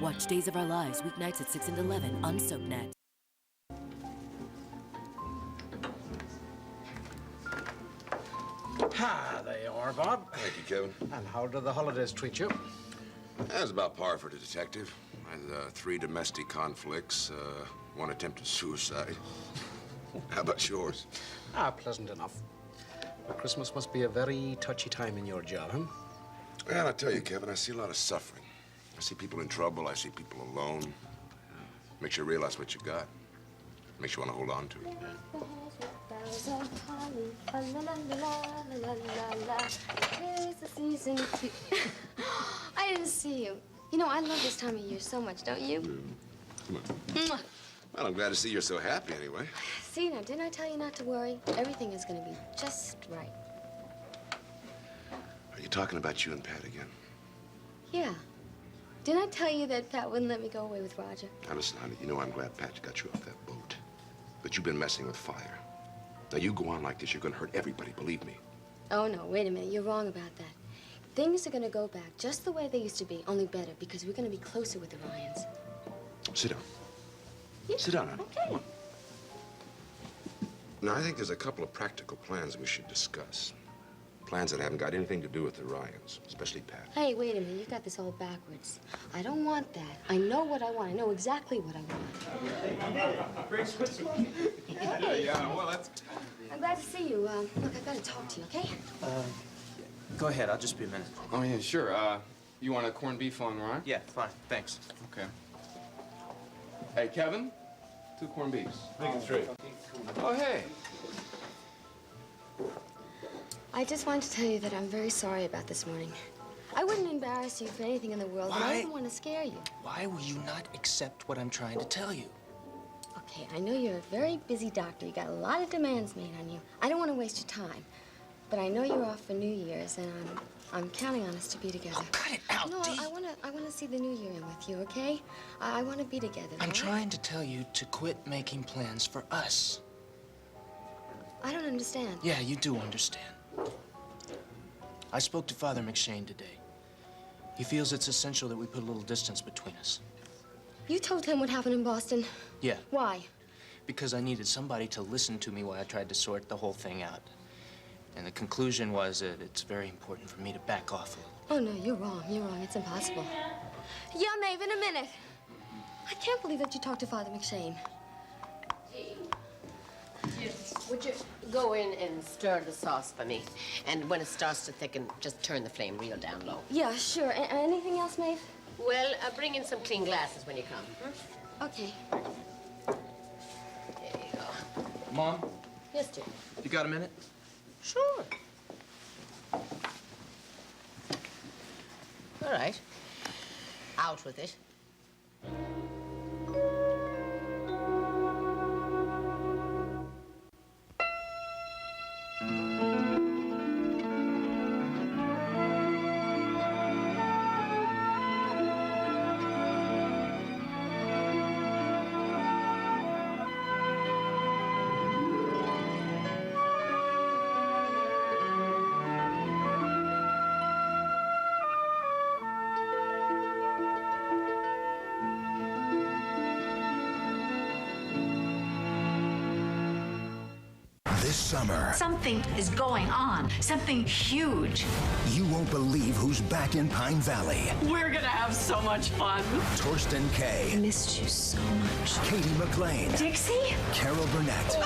Watch Days of Our Lives weeknights at 6 and 11 on SoapNet. There you are, Bob. Thank you, Kevin. And how do the holidays treat you? That's about par for the detective. I had 3 domestic conflicts, 1 attempted suicide. How about yours? Pleasant enough. But Christmas must be a very touchy time in your job, huh? Well, I tell you, Kevin, I see a lot of suffering. I see people in trouble. I see people alone. Makes you realize what you got. Makes you want to hold on to it. I didn't see you. You know, I love this time of year so much, don't you? Come on. Well, I'm glad to see you're so happy anyway. See, now, didn't I tell you not to worry? Everything is going to be just right. Are you talking about you and Pat again? Yeah. Didn't I tell you that Pat wouldn't let me go away with Roger? Now, listen, honey, you know I'm glad Pat got you off that boat. But you've been messing with fire. Now, you go on like this, you're going to hurt everybody, believe me. Oh, no, wait a minute. You're wrong about that. Things are going to go back just the way they used to be, only better, because we're going to be closer with the Ryans. Sit down. Yeah. Sit down, honey. Okay. Come on. Now, I think there's a couple of practical plans we should discuss. Plans that haven't got anything to do with the Ryans, especially Pat. Hey, wait a minute. You got this all backwards. I don't want that. I know what I want. I know exactly what I want. Hey. Yeah, well, that's... I'm glad to see you. Look, I've got to talk to you, okay? Go ahead, I'll just be a minute. Oh, yeah, sure. You want a corned beef on rye? Yeah, fine, thanks. Okay. Hey, Kevin, 2 corned beefs. Make it 3. Oh, hey. I just wanted to tell you that I'm very sorry about this morning. I wouldn't embarrass you for anything in the world, but I didn't want to scare you. Why will you not accept what I'm trying to tell you? Okay, I know you're a very busy doctor. You got a lot of demands made on you. I don't want to waste your time. But I know you're off for New Year's, and I'm counting on us to be together. Oh, cut it out, No, Dee. I wanna see the New Year in with you, okay? I want to be together. I'm all right? trying to tell you to quit making plans for us. I don't understand. Yeah, you do understand. I spoke to Father McShane today. He feels it's essential that we put a little distance between us. You told him what happened in Boston. Yeah. Why? Because I needed somebody to listen to me while I tried to sort the whole thing out. And the conclusion was that it's very important for me to back off a little. Oh, no, you're wrong. You're wrong. It's impossible. Yeah, Maeve, in a minute. I can't believe that you talked to Father McShane. Would you go in and stir the sauce for me? And when it starts to thicken, just turn the flame real down low. Yeah, sure. Anything else, Maeve? Well, bring in some clean glasses when you come. Okay. There you go. Mom, Yes, dear. you got a minute? Sure. All right. Out with it. This summer, Something is going on. Something huge. you won't believe who's back in Pine Valley. We're gonna have so much fun. Torsten Kay, Missed you so much. Katie McLean, Dixie? Carol Burnett,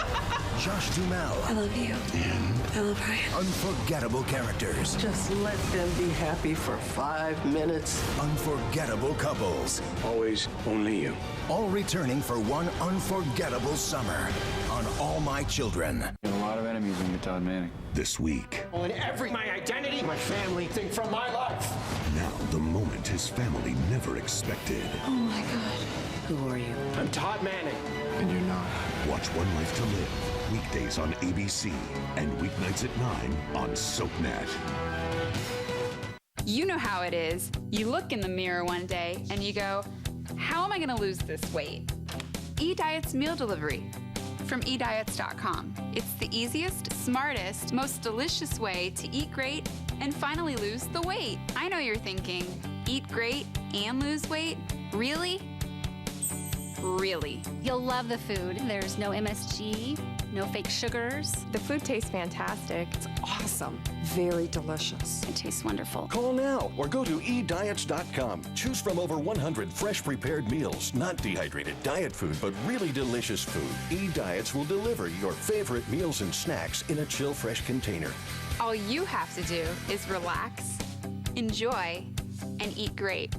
Josh Duhamel, I love you. and I love Ryan. unforgettable characters, Just let them be happy for 5 minutes. unforgettable couples, Always only you. all returning for one unforgettable summer on All My Children. You have a lot of enemies when you're Todd Manning. This week. On my identity, my family, thing from my life. Now, the moment his family never expected. Oh my God. Who are you? I'm Todd Manning. And you're not. Watch One Life to Live, weekdays on ABC and weeknights at 9 on SoapNet. You know how it is. You look in the mirror one day and you go, how am I going to lose this weight? eDiet's meal delivery from ediets.com. It's the easiest, smartest, most delicious way to eat great and finally lose the weight. I know you're thinking, Eat great and lose weight? Really? Really. You'll love the food. There's no MSG, no fake sugars. The food tastes fantastic. It's awesome. Very delicious. It tastes wonderful. Call now or go to ediets.com. Choose from over 100 fresh prepared meals, not dehydrated diet food, but really delicious food. eDiets will deliver your favorite meals and snacks in a chill fresh container. All you have to do is relax, enjoy, and eat great,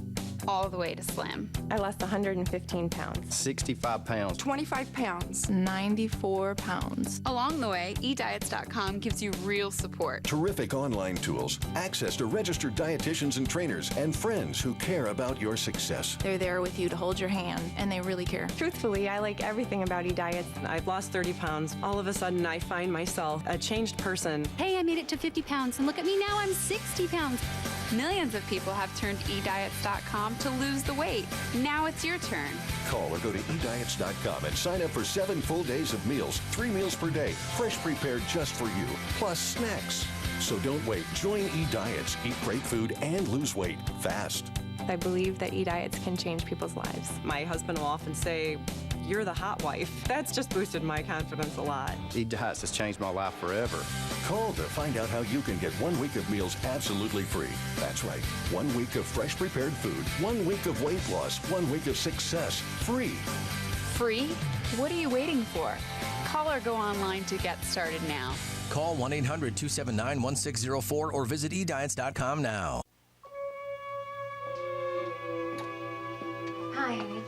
all the way to slim. I lost 115 pounds. 65 pounds. 25 pounds. 94 pounds. Along the way, ediets.com gives you real support. Terrific online tools, access to registered dietitians and trainers, and friends who care about your success. They're there with you to hold your hand, and they really care. Truthfully, I like everything about eDiets. I've lost 30 pounds. All of a sudden, I find myself a changed person. Hey, I made it to 50 pounds, and look at me now, I'm 60 pounds. Millions of people have turned to ediets.com to lose the weight. Now it's your turn. Call or go to ediets.com and sign up for 7 full days of meals, 3 meals per day, fresh prepared just for you, plus snacks. So don't wait. Join eDiets. Eat great food and lose weight fast. I believe that eDiets can change people's lives. My husband will often say, "You're the hot wife." That's just boosted my confidence a lot. eDiets has changed my life forever. Call to find out how you can get 1 week of meals absolutely free. That's right. 1 week of fresh prepared food, 1 week of weight loss, 1 week of success, free. Free? What are you waiting for? Call or go online to get started now. Call 1-800-279-1604 or visit ediets.com now. Hi, honey.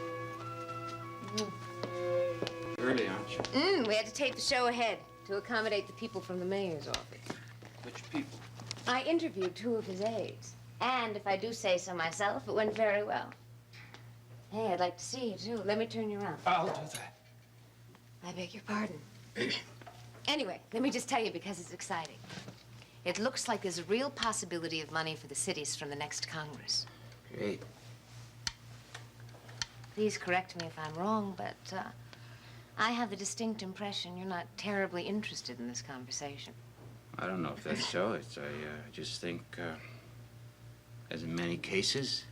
Early, aren't you? We had to tape the show ahead to accommodate the people from the mayor's office. Which people? I interviewed 2 of his aides. And if I do say so myself, it went very well. Hey, I'd like to see you, too. Let me turn you around. I'll do that. I beg your pardon. Anyway, let me just tell you because it's exciting. It looks like there's a real possibility of money for the cities from the next Congress. Great. Please correct me if I'm wrong, but I have the distinct impression you're not terribly interested in this conversation. I don't know if that's so. I just think, as in many cases,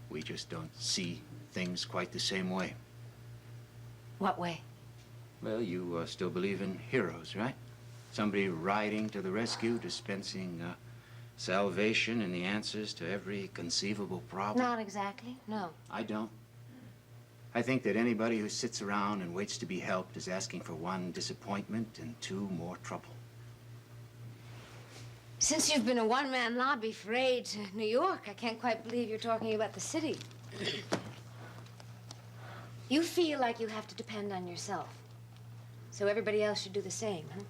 we just don't see things quite the same way. What way? Well, you still believe in heroes, right? Somebody riding to the rescue, dispensing salvation and the answers to every conceivable problem. Not exactly, no. I don't. I think that anybody who sits around and waits to be helped is asking for 1 disappointment and 2 more trouble. Since you've been a one-man lobby for aid to New York, I can't quite believe you're talking about the city. You feel like you have to depend on yourself, so everybody else should do the same, huh?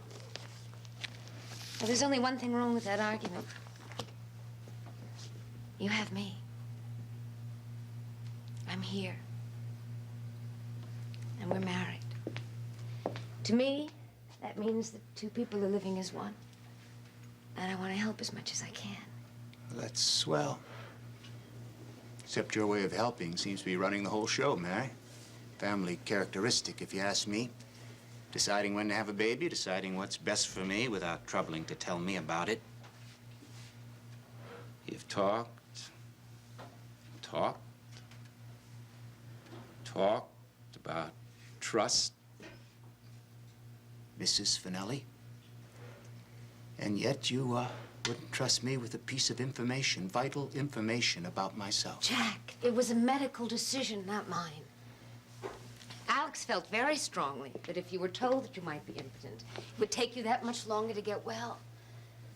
Well, there's only one thing wrong with that argument. You have me. I'm here. And we're married. To me, that means that 2 people are living as one. And I want to help as much as I can. Well, that's swell. Except your way of helping seems to be running the whole show, Mary. Family characteristic, if you ask me. Deciding when to have a baby, deciding what's best for me without troubling to tell me about it. You've talked about trust, Mrs. Finelli. And yet you wouldn't trust me with a piece of information, vital information about myself. Jack, it was a medical decision, not mine. Alex felt very strongly that if you were told that you might be impotent, it would take you that much longer to get well.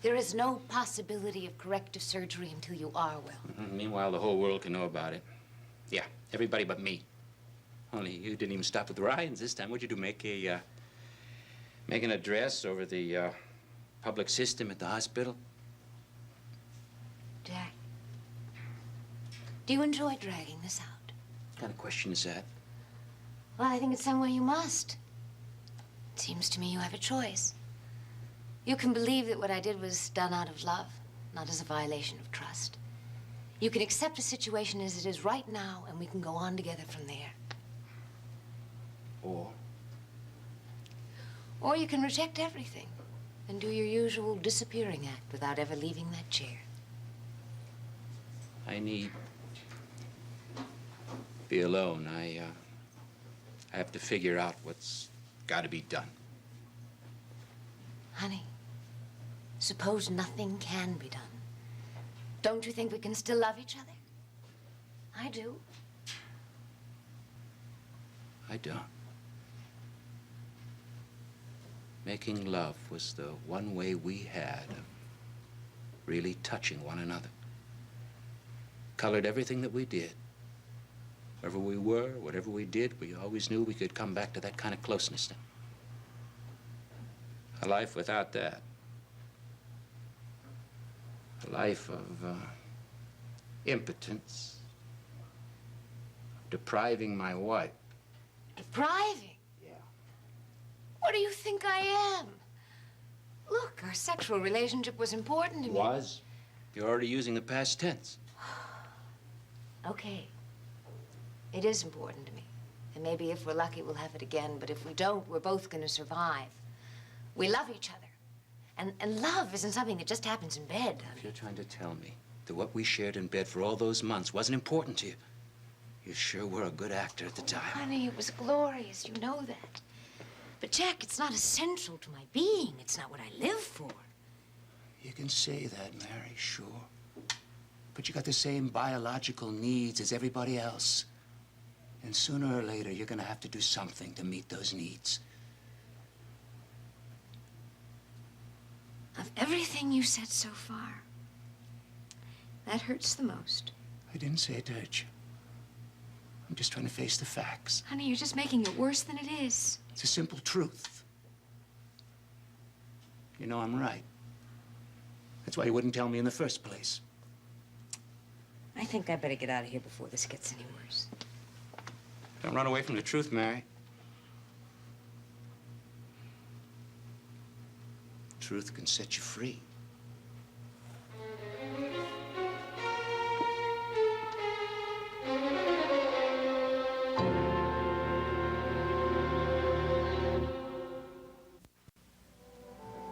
There is no possibility of corrective surgery until you are well. Meanwhile, the whole world can know about it. Yeah, everybody but me. Only you didn't even stop with the Ryans this time. What'd you do, make an address over the public system at the hospital? Jack, do you enjoy dragging this out? What kind of question is that? Well, I think in some way you must. It seems to me you have a choice. You can believe that what I did was done out of love, not as a violation of trust. You can accept a situation as it is right now, and we can go on together from there. Or you can reject everything and do your usual disappearing act without ever leaving that chair. I need be alone. I have to figure out what's got to be done. Honey, suppose nothing can be done. Don't you think we can still love each other? I do. I don't. Making love was the one way we had of really touching one another. Colored everything that we did. Wherever we were, whatever we did, we always knew we could come back to that kind of closeness now. A life without that. A life of impotence. Depriving my wife. Depriving? Yeah. What do you think I am? Look, our sexual relationship was important to me. Was? You're already using the past tense. Okay. It is important to me. And maybe if we're lucky, we'll have it again. But if we don't, we're both going to survive. We love each other. And love isn't something that just happens in bed, honey. If you're trying to tell me that what we shared in bed for all those months wasn't important to you, you sure were a good actor at the time. Honey, it was glorious. You know that. But, Jack, it's not essential to my being. It's not what I live for. You can say that, Mary, sure. But you got the same biological needs as everybody else. And sooner or later, you're gonna have to do something to meet those needs. Of everything you said so far, that hurts the most. I didn't say it to hurt you. I'm just trying to face the facts. Honey, you're just making it worse than it is. It's a simple truth. You know I'm right. That's why you wouldn't tell me in the first place. I think I better get out of here before this gets any worse. Don't run away from the truth, Mary. Truth can set you free.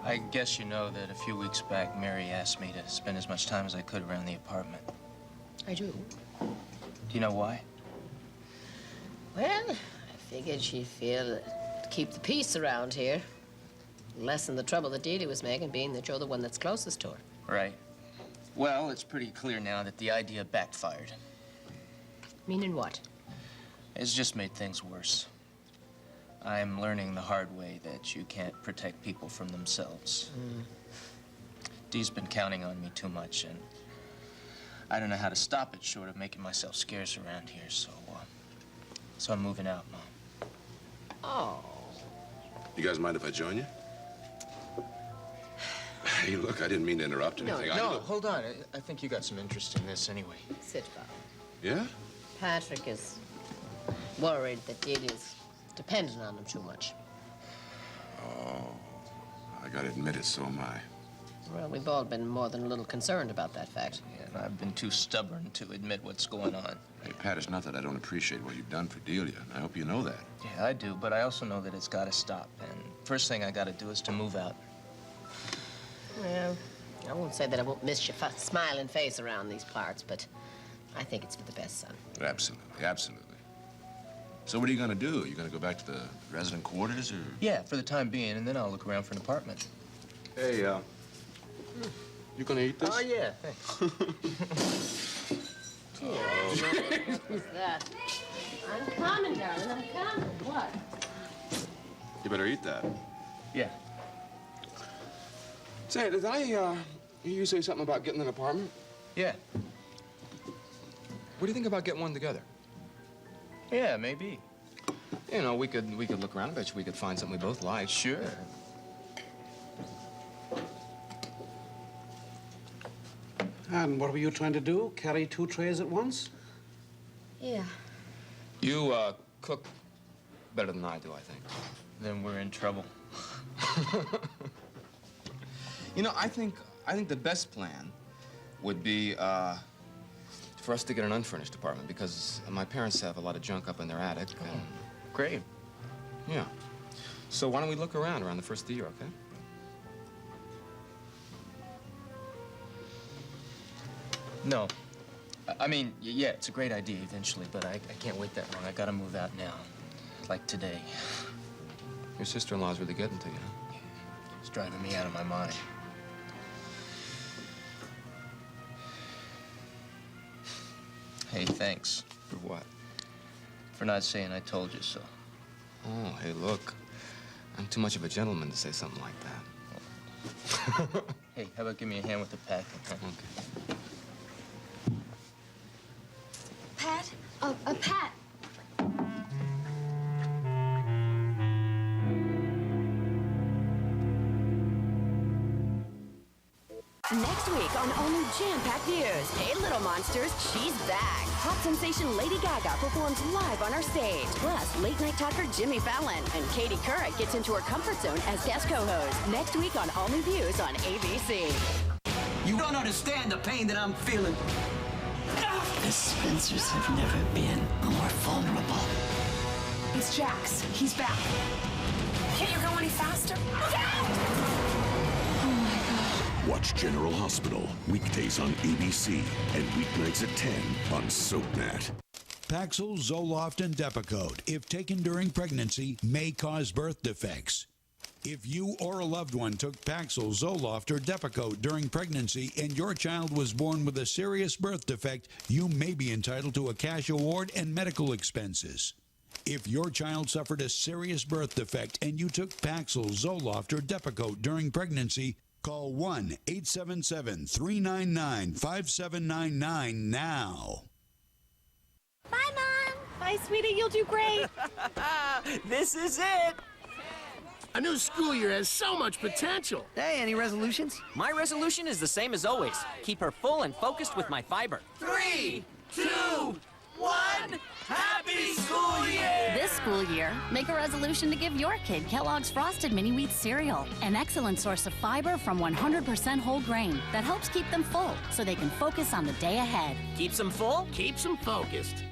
I guess you know that a few weeks back, Mary asked me to spend as much time as I could around the apartment. I do. Do you know why? Well, I figured she'd feel that to keep the peace around here, lessen the trouble that Dee Dee was making, being that you're the one that's closest to her. Right. Well, it's pretty clear now that the idea backfired. Meaning what? It's just made things worse. I'm learning the hard way that you can't protect people from themselves. Dee's been counting on me too much, and I don't know how to stop it short of making myself scarce around here, so I'm moving out, Mom. Oh. You guys mind if I join you? Hey, look, I didn't mean to interrupt anything. No, hold on. I think you got some interest in this anyway. Sit, Bob. Yeah? Patrick is worried that Dee Dee's dependent on him too much. Oh, I gotta admit it, so am I. Well, we've all been more than a little concerned about that fact. Yeah, and I've been too stubborn to admit what's going on. Hey, Pat, it's not that I don't appreciate what you've done for Delia. I hope you know that. Yeah, I do, but I also know that it's gotta stop. And first thing I gotta do is to move out. Well, I won't say that I won't miss your smiling face around these parts, but I think it's for the best, son. Absolutely, absolutely. So what are you gonna do? You gonna go back to the resident quarters, or? Yeah, for the time being, and then I'll look around for an apartment. Hey, you gonna eat this? Oh, yeah, thanks. Who's that? I'm coming, darling, I'm coming. What? You better eat that. Yeah. Say, did I hear you say something about getting an apartment? Yeah. What do you think about getting one together? Yeah, maybe. You know, we could look around. I bet you we could find something we both like. Sure. And what were you trying to do? Carry 2 trays at once? Yeah. You cook better than I do, I think. Then we're in trouble. You know, I think the best plan would be for us to get an unfurnished apartment, because my parents have a lot of junk up in their attic. And, great. yeah. So why don't we look around the first of the year, okay? No. I mean, yeah, it's a great idea eventually, but I can't wait that long. I gotta move out now. Like today. Your sister-in-law's really getting to you. It's driving me out of my mind. Hey, thanks. For what? For not saying I told you so. Oh, hey, look. I'm too much of a gentleman to say something like that. Hey, how about give me a hand with the packing? Huh? Okay. Pat? Pat. Next week on all new jam-packed news, Hey Little Monsters, she's back. Pop sensation Lady Gaga performs live on our stage. Plus, late-night talker Jimmy Fallon and Katie Couric gets into her comfort zone as guest co-host. Next week on All New Views on ABC. You don't understand the pain that I'm feeling. The Spencers have never been more vulnerable. It's Jax. He's back. Can't you go any faster? Watch General Hospital weekdays on ABC and weeknights at 10 on SoapNet. Paxil, Zoloft, and Depakote, if taken during pregnancy, may cause birth defects. If you or a loved one took Paxil, Zoloft, or Depakote during pregnancy and your child was born with a serious birth defect, you may be entitled to a cash award and medical expenses. If your child suffered a serious birth defect and you took Paxil, Zoloft, or Depakote during pregnancy, call 1-877-399-5799 now. Bye, Mom. Bye, sweetie. You'll do great. This is it. A new school year has so much potential. Hey, any resolutions? My resolution is the same as always. Keep her full and focused with my fiber. 3, 2, 1. Happy school year! This school year, make a resolution to give your kid Kellogg's Frosted Mini Wheat cereal, an excellent source of fiber from 100% whole grain that helps keep them full so they can focus on the day ahead. Keeps them full? Keeps them focused.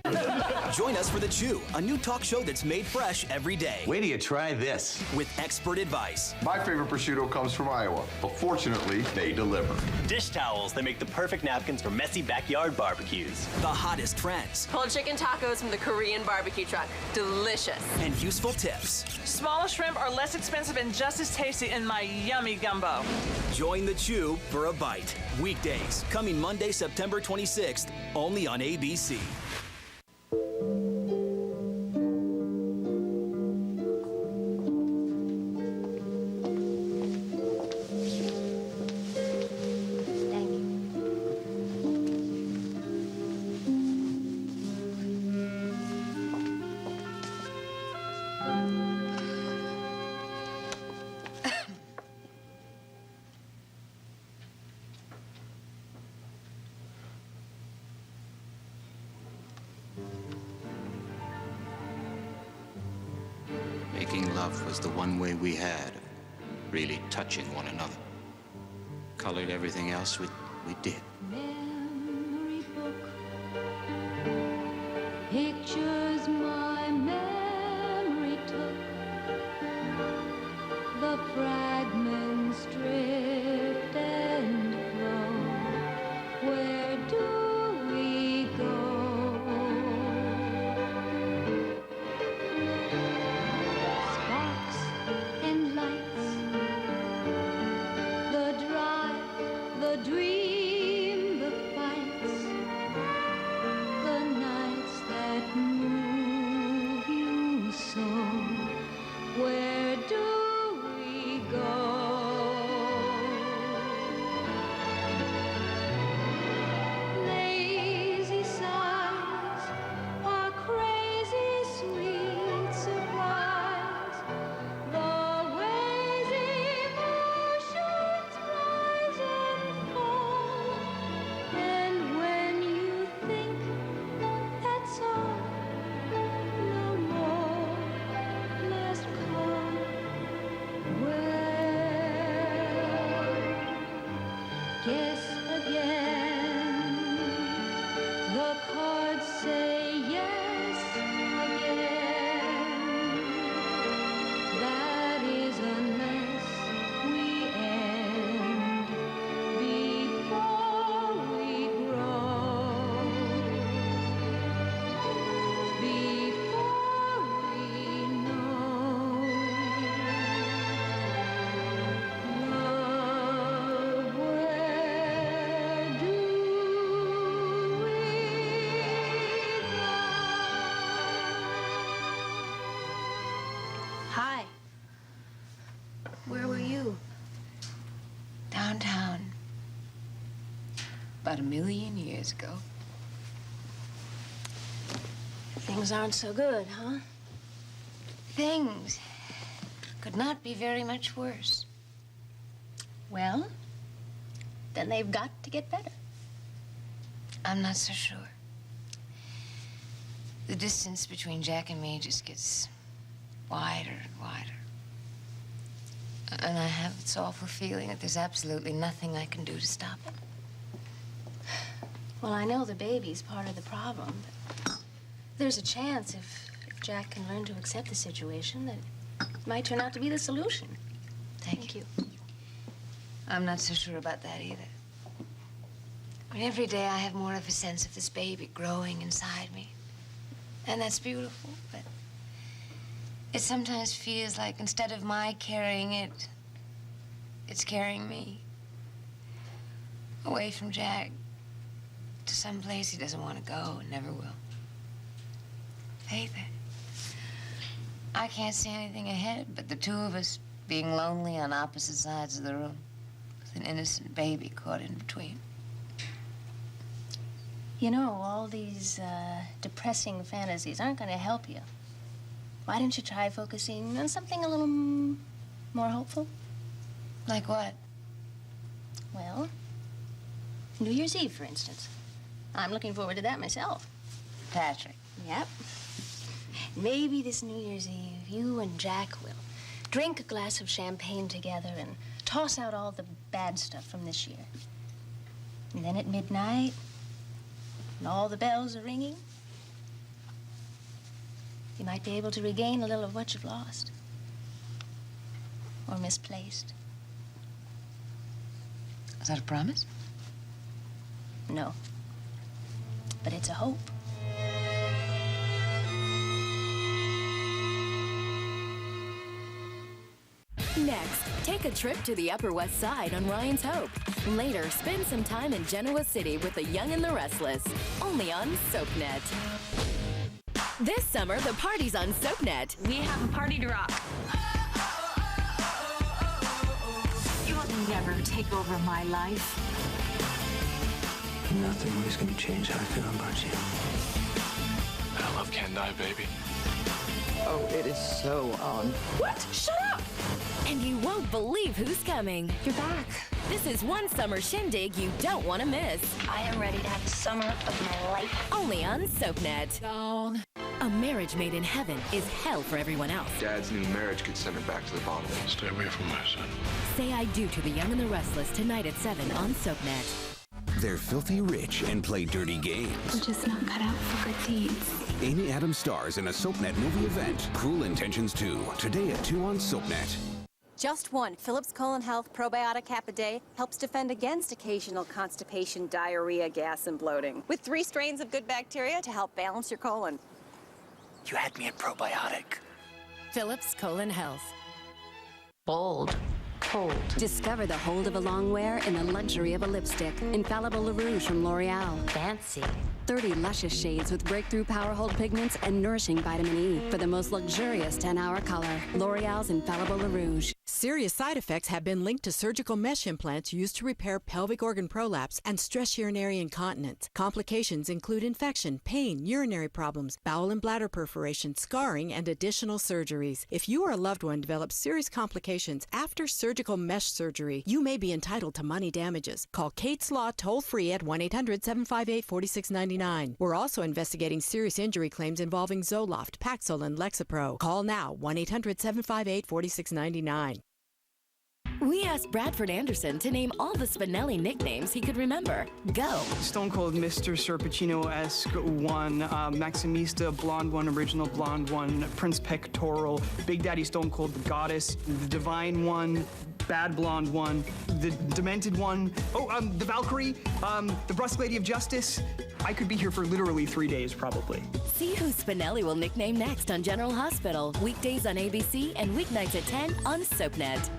Join us for The Chew, a new talk show that's made fresh every day. Wait till you try this. With expert advice. My favorite prosciutto comes from Iowa, but fortunately, they deliver. Dish towels that make the perfect napkins for messy backyard barbecues. The hottest trends. Pulled chicken tacos from the Korean barbecue truck. Delicious. And useful tips. Smaller shrimp are less expensive and just as tasty in my yummy gumbo. Join The Chew for a bite. Weekdays, coming Monday, September 26th, only on ABC. Making love was the one way we had of really touching one another. Colored everything else we did. Memory book pictures my memory took. The fragments drift and flow. Where do we go? Sparks and lights, the drive, the dream, the fights, the nights that move about 1,000,000 years ago. Things aren't so good, huh? Things could not be very much worse. Well, then they've got to get better. I'm not so sure. The distance between Jack and me just gets wider and wider. And I have this awful feeling that there's absolutely nothing I can do to stop it. Well, I know the baby's part of the problem, but there's a chance if Jack can learn to accept the situation that it might turn out to be the solution. Thank you. I'm not so sure about that either. But every day I have more of a sense of this baby growing inside me. And that's beautiful, but it sometimes feels like instead of my carrying it, it's carrying me away from Jack to some place he doesn't want to go and never will. Faith, I can't see anything ahead but the two of us being lonely on opposite sides of the room with an innocent baby caught in between. You know, all these depressing fantasies aren't going to help you. Why don't you try focusing on something a little more hopeful? Like what? Well, New Year's Eve, for instance. I'm looking forward to that myself. Patrick. Yep. Maybe this New Year's Eve, you and Jack will drink a glass of champagne together and toss out all the bad stuff from this year. And then at midnight, when all the bells are ringing, you might be able to regain a little of what you've lost or misplaced. Is that a promise? No. But it's a hope. Next, take a trip to the Upper West Side on Ryan's Hope. Later, spend some time in Genoa City with The Young and the Restless, only on SoapNet. This summer, the party's on SoapNet. We have a party to rock. You will never take over my life. Nothing was going to change how I feel about you. That love can't die, baby. Oh, it is so on. What? Shut up! And you won't believe who's coming. You're back. This is one summer shindig you don't want to miss. I am ready to have the summer of my life. Only on SoapNet. Down. A marriage made in heaven is hell for everyone else. Dad's new marriage could send her back to the bottom. Stay away from my son. Say I do to The Young and the Restless tonight at 7 on SoapNet. They're filthy rich and play dirty games. I'm just not cut out for good deeds. Amy Adams stars in a SoapNet movie event, Cruel Intentions 2, today at 2 on SoapNet. Just one Phillips Colon Health probiotic half a day helps defend against occasional constipation, diarrhea, gas, and bloating. With 3 strains of good bacteria to help balance your colon. You had me at probiotic. Phillips Colon Health. Bold. Hold. Discover the hold of a long wear in the luxury of a lipstick. Infallible La Rouge from L'Oreal. Fancy. 30 luscious shades with breakthrough power hold pigments and nourishing vitamin E for the most luxurious 10-hour color. L'Oreal's Infallible La Rouge. Serious side effects have been linked to surgical mesh implants used to repair pelvic organ prolapse and stress urinary incontinence. Complications include infection, pain, urinary problems, bowel and bladder perforation, scarring, and additional surgeries. If you or a loved one develops serious complications after surgical mesh surgery, you may be entitled to money damages. Call Kate's Law toll-free at 1-800-758-4699. We're also investigating serious injury claims involving Zoloft, Paxil, and Lexapro. Call now, 1-800-758-4699. We asked Bradford Anderson to name all the Spinelli nicknames he could remember. Go. Stone Cold Mr. Serpacino-esque one, Maximista Blonde one, Original Blonde one, Prince Pectoral, Big Daddy Stone Cold the Goddess, the Divine one, Bad Blonde one, the Demented one, the Valkyrie, the Brusque Lady of Justice. I could be here for literally 3 days, probably. See who Spinelli will nickname next on General Hospital. Weekdays on ABC and weeknights at 10 on SoapNet.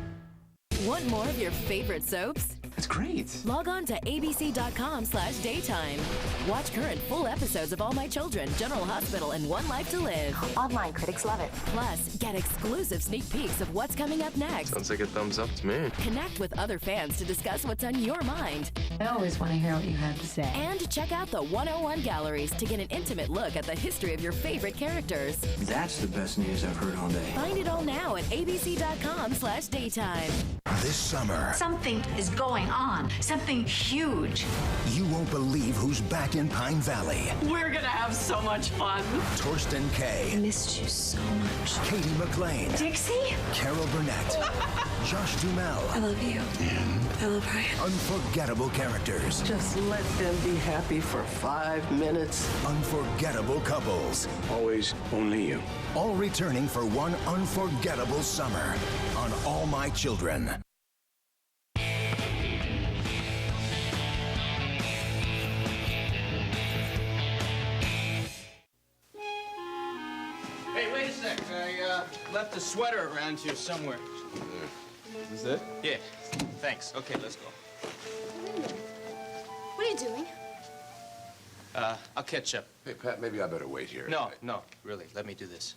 Want more of your favorite soaps? It's That's great. Log on to abc.com/daytime. Watch current full episodes of All My Children, General Hospital, and One Life to Live. Online critics love it. Plus, get exclusive sneak peeks of what's coming up next. Sounds like a thumbs up to me. Connect with other fans to discuss what's on your mind. I always want to hear what you have to say. And check out the 101 galleries to get an intimate look at the history of your favorite characters. That's the best news I've heard all day. Find it all now at abc.com/daytime. This summer, Something is going on. Something huge. you won't believe who's back in Pine Valley. We're gonna have so much fun. Torsten Kay. I missed you so much. Katie McLean. Dixie? Carol Burnett. Josh Duhamel. I love you. And I love Ryan. unforgettable characters. Just let them be happy for 5 minutes. Unforgettable couples. Always only you. All returning for one unforgettable summer on All My Children. Hey, wait a sec. I left a sweater around here somewhere. Is it? Yeah. Thanks. Okay, let's go. What are you doing? I'll catch up. Hey, Pat, maybe I better wait here. No, really. Let me do this.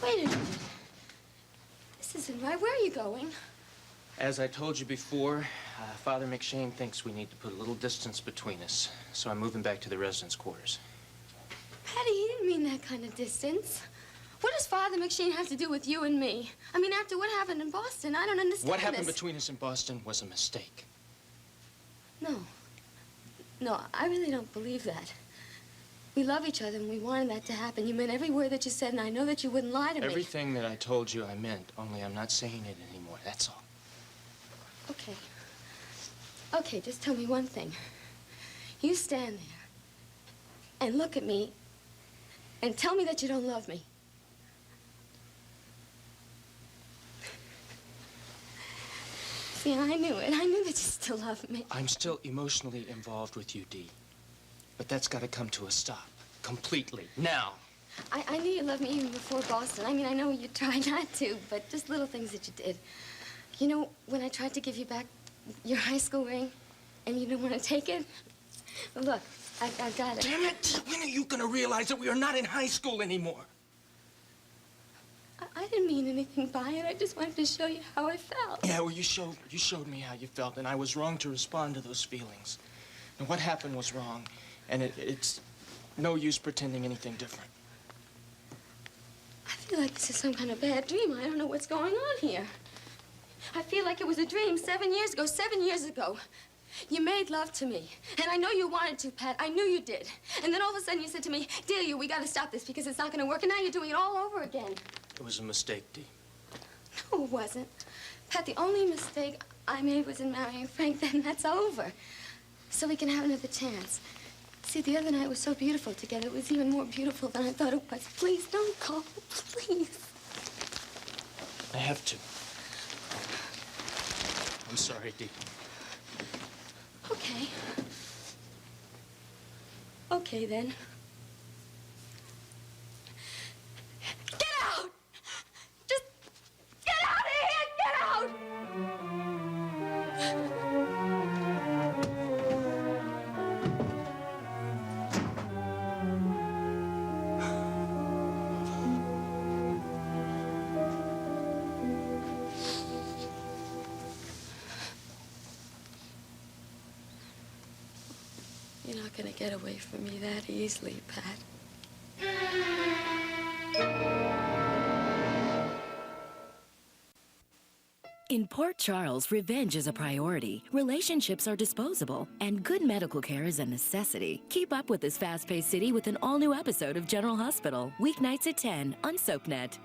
Wait a minute. This isn't right. Where are you going? As I told you before, Father McShane thinks we need to put a little distance between us, so I'm moving back to the residence quarters. Patty, he didn't mean that kind of distance. What does Father McShane have to do with you and me? I mean, after what happened in Boston, I don't understand What happened this. between us in Boston was a mistake. No, I really don't believe that. We love each other and we wanted that to happen. You meant every word that you said, and I know that you wouldn't lie to me. Everything that I told you I meant, only I'm not saying it anymore, that's all. Okay. Okay, just tell me one thing. You stand there and look at me and tell me that you don't love me. See, I knew it. I knew that you still love me. I'm still emotionally involved with you, Dee. But that's got to come to a stop. Completely. Now. I knew you loved me even before Boston. I mean, I know you tried not to, but just little things that you did. You know, when I tried to give you back your high school ring and you didn't want to take it? Look, I got it. Damn it! When are you going to realize that we are not in high school anymore? I didn't mean anything by it. I just wanted to show you how I felt. Yeah, well, you showed me how you felt, and I was wrong to respond to those feelings. And what happened was wrong, and it's no use pretending anything different. I feel like this is some kind of bad dream. I don't know what's going on here. I feel like it was a dream 7 years ago. 7 years ago. You made love to me. And I know you wanted to, Pat. I knew you did. And then all of a sudden you said to me, Delia, we gotta stop this because it's not gonna work. And now you're doing it all over again. It was a mistake, Dee. No, it wasn't. Pat, the only mistake I made was in marrying Frank. Then that's over. So we can have another chance. See, the other night was so beautiful together. It was even more beautiful than I thought it was. Please don't go. Please. I have to. I'm sorry, Dee. Okay. Okay, then. Get out! Just get out of here! Get out! You're not gonna get away from me that easily, Pat. In Port Charles, revenge is a priority, relationships are disposable, and good medical care is a necessity. Keep up with this fast-paced city with an all-new episode of General Hospital, weeknights at 10 on SoapNet.